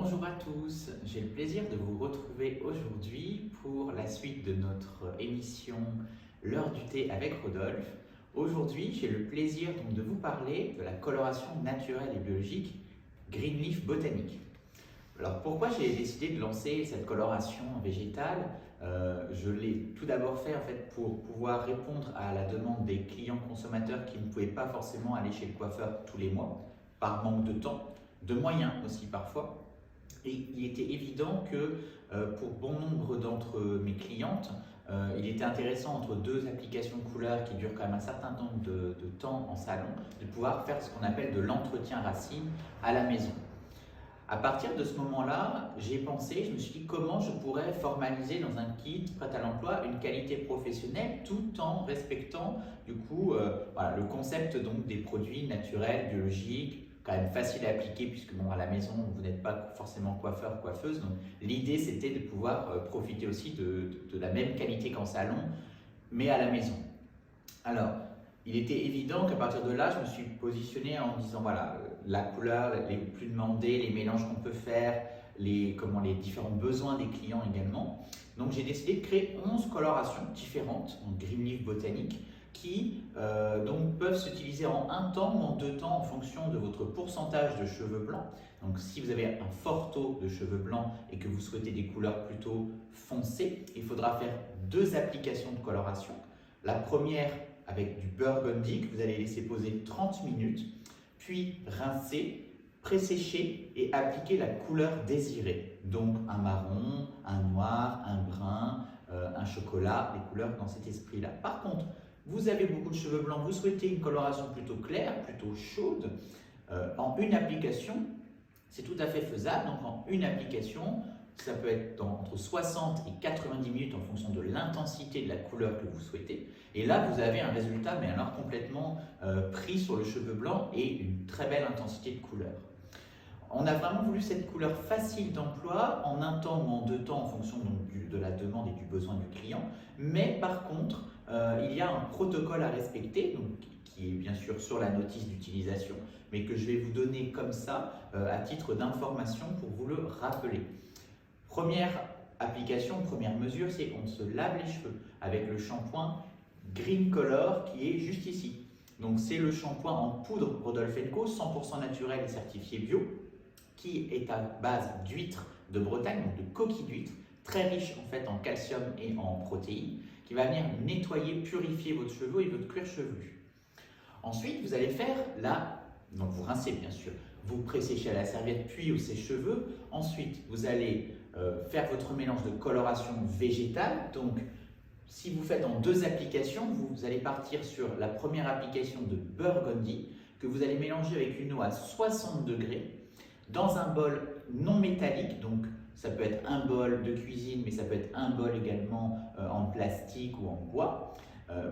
Bonjour à tous, j'ai le plaisir de vous retrouver aujourd'hui pour la suite de notre émission L'heure du thé avec Rodolphe. Aujourd'hui, j'ai le plaisir donc de vous parler de la coloration naturelle et biologique Greenleaf botanique. Alors pourquoi j'ai décidé de lancer cette coloration végétale? Je l'ai tout d'abord fait en fait pour pouvoir répondre à la demande des clients consommateurs qui ne pouvaient pas forcément aller chez le coiffeur tous les mois par manque de temps, de moyens aussi parfois. Et il était évident que pour bon nombre d'entre mes clientes, il était intéressant entre deux applications de couleurs qui durent quand même un certain nombre de temps en salon, de pouvoir faire ce qu'on appelle de l'entretien racine à la maison. À partir de ce moment-là, j'ai pensé, je me suis dit comment je pourrais formaliser dans un kit prêt à l'emploi une qualité professionnelle tout en respectant du coup voilà, le concept donc des produits naturels, biologiques, quand même facile à appliquer puisque bon, à la maison vous n'êtes pas forcément coiffeur, coiffeuse. Donc l'idée c'était de pouvoir profiter aussi de la même qualité qu'en salon mais à la maison. Alors, il était évident qu'à partir de là, je me suis positionné en disant voilà, la couleur les plus demandées, les mélanges qu'on peut faire, les différents besoins des clients également. Donc j'ai décidé de créer 11 colorations différentes en Greenleaf botanique qui donc peuvent s'utiliser en un temps ou en deux temps en fonction de votre pourcentage de cheveux blancs. Donc si vous avez un fort taux de cheveux blancs et que vous souhaitez des couleurs plutôt foncées, il faudra faire deux applications de coloration. La première avec du burgundy que vous allez laisser poser 30 minutes, puis rincer, présécher et appliquer la couleur désirée. Donc un marron, un noir, un brun, un chocolat, les couleurs dans cet esprit-là. Par contre, vous avez beaucoup de cheveux blancs, vous souhaitez une coloration plutôt claire, plutôt chaude, en une application, c'est tout à fait faisable. Donc en une application, ça peut être entre 60 et 90 minutes en fonction de l'intensité de la couleur que vous souhaitez. Et là, vous avez un résultat, mais alors complètement pris sur le cheveu blanc et une très belle intensité de couleur. On a vraiment voulu cette couleur facile d'emploi en un temps ou en deux temps en fonction donc, de la demande et du besoin du client. Mais par contre, il y a un protocole à respecter, donc, qui est bien sûr sur la notice d'utilisation, mais que je vais vous donner comme ça à titre d'information pour vous le rappeler. Première application, première mesure, c'est qu'on se lave les cheveux avec le shampoing Green Color qui est juste ici. Donc c'est le shampoing en poudre Rodolphe & Co, 100% naturel et certifié bio, qui est à base d'huîtres de Bretagne, donc de coquilles d'huîtres, très riche en fait en calcium et en protéines, qui va venir nettoyer, purifier votre cheveu et votre cuir chevelu. Ensuite, vous allez faire donc vous rincez bien sûr, vous préséchez à la serviette puis au sèche-cheveux. Ensuite, vous allez faire votre mélange de coloration végétale. Donc, si vous faites en deux applications, vous allez partir sur la première application de burgundy que vous allez mélanger avec une eau à 60 degrés dans un bol non métallique. Donc, ça peut être un bol de cuisine, mais ça peut être un bol également en plastique ou en bois.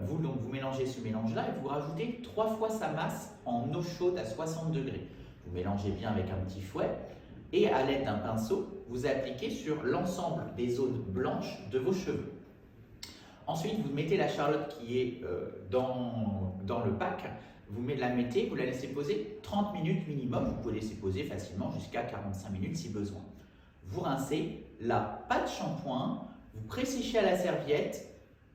Vous mélangez ce mélange-là et vous rajoutez 3 fois sa masse en eau chaude à 60 degrés. Vous mélangez bien avec un petit fouet et à l'aide d'un pinceau, vous appliquez sur l'ensemble des zones blanches de vos cheveux. Ensuite, vous mettez la charlotte qui est dans le pack, vous la mettez, vous la laissez poser 30 minutes minimum, vous pouvez laisser poser facilement jusqu'à 45 minutes si besoin. Vous rincez, là, pas de shampoing, vous préséchez à la serviette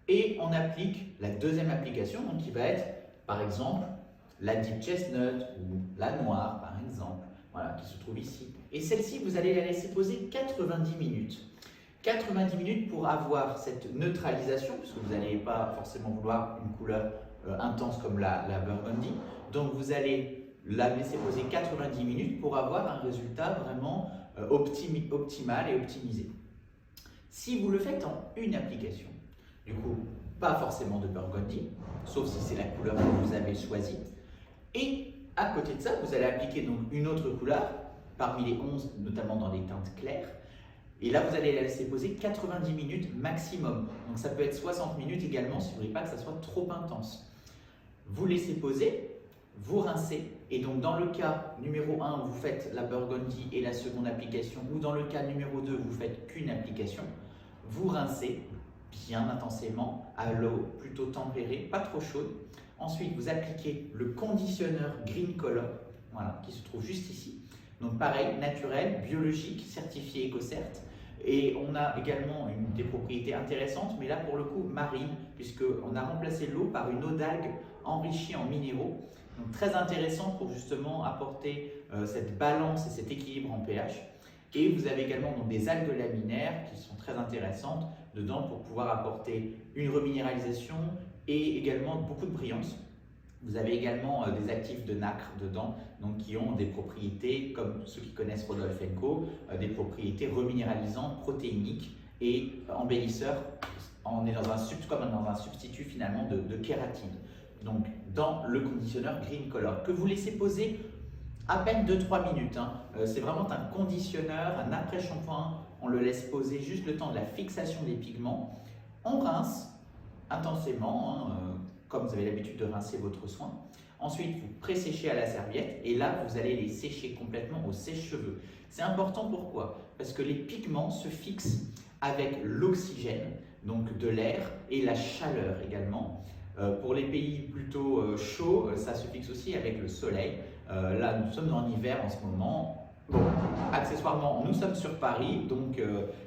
et on applique la deuxième application, donc qui va être par exemple la Deep Chestnut ou la Noire par exemple, voilà, qui se trouve ici. Et celle-ci, vous allez la laisser poser 90 minutes. 90 minutes pour avoir cette neutralisation, puisque vous n'allez pas forcément vouloir une couleur intense comme la burgundy. Donc vous allez la laisser poser 90 minutes pour avoir un résultat vraiment optimal et optimisé. Si vous le faites en une application, du coup, pas forcément de burgundy, sauf si c'est la couleur que vous avez choisie. Et à côté de ça, vous allez appliquer donc une autre couleur, parmi les 11, notamment dans les teintes claires. Et là, vous allez la laisser poser 90 minutes maximum. Donc ça peut être 60 minutes également si vous ne voulez pas que ça soit trop intense. Vous laissez poser, vous rincez. Et donc dans le cas numéro 1, vous faites la burgundy et la seconde application, ou dans le cas numéro 2, vous faites qu'une application. Vous rincez bien intensément à l'eau plutôt tempérée, pas trop chaude. Ensuite, vous appliquez le conditionneur Green Color, voilà, qui se trouve juste ici. Donc pareil, naturel, biologique, certifié EcoCert. Et on a également des propriétés intéressantes, mais là pour le coup marine, puisqu'on a remplacé l'eau par une eau d'algues enrichie en minéraux. Donc très intéressant pour justement apporter cette balance et cet équilibre en pH. Et vous avez également donc, des algues laminaires qui sont très intéressantes dedans pour pouvoir apporter une reminéralisation et également beaucoup de brillance. Vous avez également des actifs de nacre dedans, donc qui ont des propriétés, comme ceux qui connaissent Rodolphe & Co, des propriétés reminéralisantes, protéiniques et embellisseurs. On est comme dans un substitut finalement de kératine. Donc dans le conditionneur Green Color, que vous laissez poser à peine 2-3 minutes. C'est vraiment un conditionneur, un après-shampoing. On le laisse poser juste le temps de la fixation des pigments. On rince intensément, comme vous avez l'habitude de rincer votre soin. Ensuite, vous pré-séchez à la serviette et là, vous allez les sécher complètement au sèche-cheveux. C'est important pourquoi? Parce que les pigments se fixent avec l'oxygène, donc de l'air, et la chaleur également. Pour les pays plutôt chauds, ça se fixe aussi avec le soleil. Là, nous sommes en hiver en ce moment. Bon, accessoirement, nous sommes sur Paris, donc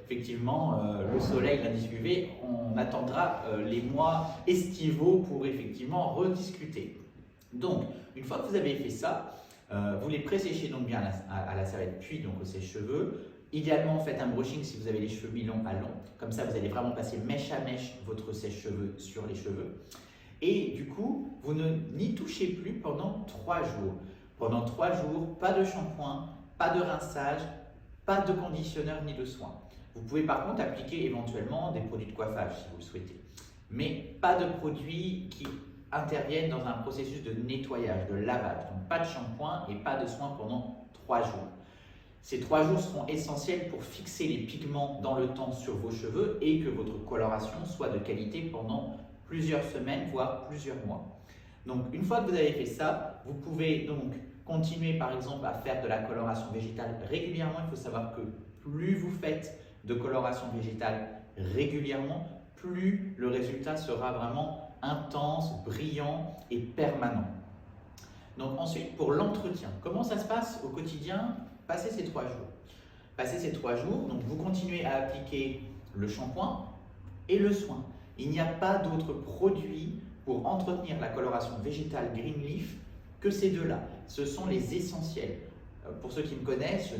effectivement, le soleil, l'indice UV, on attendra les mois estivaux pour effectivement rediscuter. Donc, une fois que vous avez fait ça, vous les pré-séchez donc bien à la serviette, puis donc au sèche-cheveux. Idéalement, faites un brushing si vous avez les cheveux mi-longs à longs. Comme ça, vous allez vraiment passer mèche à mèche votre sèche-cheveux sur les cheveux. Et du coup, vous n'y touchez plus pendant 3 jours. Pendant 3 jours, pas de shampoing, pas de rinçage, pas de conditionneur ni de soin. Vous pouvez par contre appliquer éventuellement des produits de coiffage si vous le souhaitez. Mais pas de produits qui interviennent dans un processus de nettoyage, de lavage. Donc pas de shampoing et pas de soin pendant 3 jours. Ces 3 jours seront essentiels pour fixer les pigments dans le temps sur vos cheveux et que votre coloration soit de qualité pendant plusieurs semaines, voire plusieurs mois. Donc une fois que vous avez fait ça, vous pouvez donc continuer par exemple à faire de la coloration végétale régulièrement. Il faut savoir que plus vous faites de coloration végétale régulièrement, plus le résultat sera vraiment intense, brillant et permanent. Donc ensuite, pour l'entretien, comment ça se passe au quotidien? Passez ces 3 jours. Passez ces 3 jours, donc vous continuez à appliquer le shampoing et le soin. Il n'y a pas d'autres produits pour entretenir la coloration végétale Green Leaf que ces deux-là. Ce sont les essentiels. Pour ceux qui me connaissent, je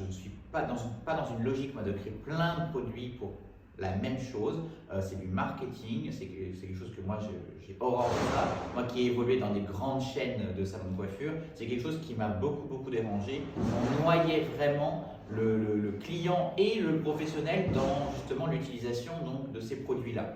ne suis pas dans une logique moi, de créer plein de produits pour la même chose. C'est du marketing, c'est quelque chose que moi j'ai horreur de ça. Moi qui ai évolué dans des grandes chaînes de salons de coiffure, c'est quelque chose qui m'a beaucoup dérangé. On noyait vraiment le client et le professionnel dans justement l'utilisation de ces produits-là.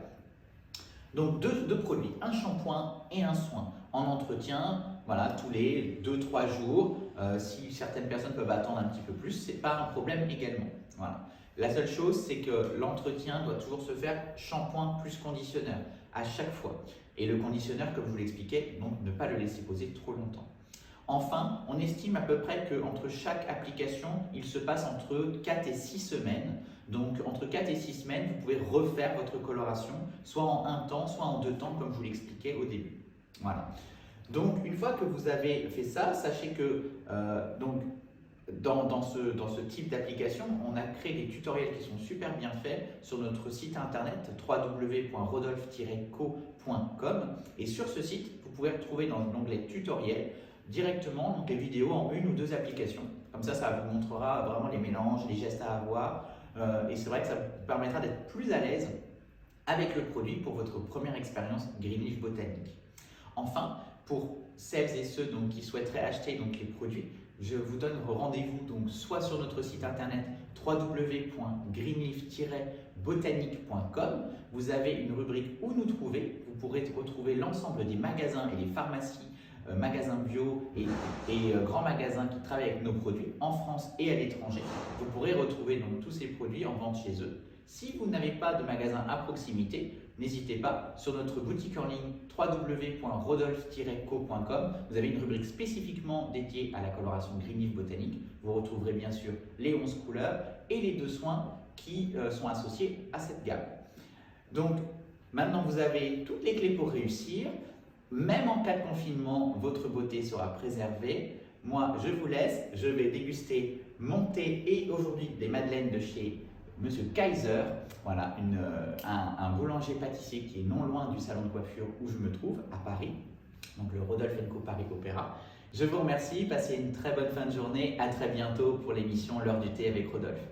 Donc deux produits, un shampoing et un soin en entretien, voilà, tous les 2-3 jours. Si certaines personnes peuvent attendre un petit peu plus, ce n'est pas un problème également. Voilà. La seule chose, c'est que l'entretien doit toujours se faire shampoing plus conditionneur à chaque fois. Et le conditionneur, comme je vous l'expliquais, donc ne pas le laisser poser trop longtemps. Enfin, on estime à peu près qu'entre chaque application, il se passe entre 4 et 6 semaines. Donc, entre 4 et 6 semaines, vous pouvez refaire votre coloration, soit en un temps, soit en 2 temps, comme je vous l'expliquais au début. Voilà. Donc, une fois que vous avez fait ça, sachez que dans ce type d'application, on a créé des tutoriels qui sont super bien faits sur notre site internet www.rodolphe-co.com. Et sur ce site, vous pouvez retrouver dans l'onglet tutoriels directement donc les vidéos en 1 ou 2 applications. Comme ça vous montrera vraiment les mélanges, les gestes à avoir. Et c'est vrai que ça vous permettra d'être plus à l'aise avec le produit pour votre première expérience Green Leaf botanique. Enfin, pour celles et ceux qui souhaiteraient acheter les produits, je vous donne rendez-vous soit sur notre site internet www.greenleaf-botanique.com. Vous avez une rubrique où nous trouver. Vous pourrez retrouver l'ensemble des magasins et les pharmacies, magasins bio et grands magasins qui travaillent avec nos produits en France et à l'étranger. Vous pourrez retrouver tous ces produits en vente chez eux. Si vous n'avez pas de magasin à proximité, n'hésitez pas, sur notre boutique en ligne www.rodolphe-co.com, vous avez une rubrique spécifiquement dédiée à la coloration Green Leaf botanique. Vous retrouverez bien sûr les 11 couleurs et les 2 soins qui sont associés à cette gamme. Donc maintenant vous avez toutes les clés pour réussir. Même en cas de confinement, votre beauté sera préservée. Moi, je vous laisse. Je vais déguster mon thé et aujourd'hui des madeleines de chez Monsieur Kaiser. Voilà, un boulanger-pâtissier qui est non loin du salon de coiffure où je me trouve, à Paris. Donc le Rodolphe & Co Paris Opéra. Je vous remercie, passez une très bonne fin de journée. À très bientôt pour l'émission L'heure du thé avec Rodolphe.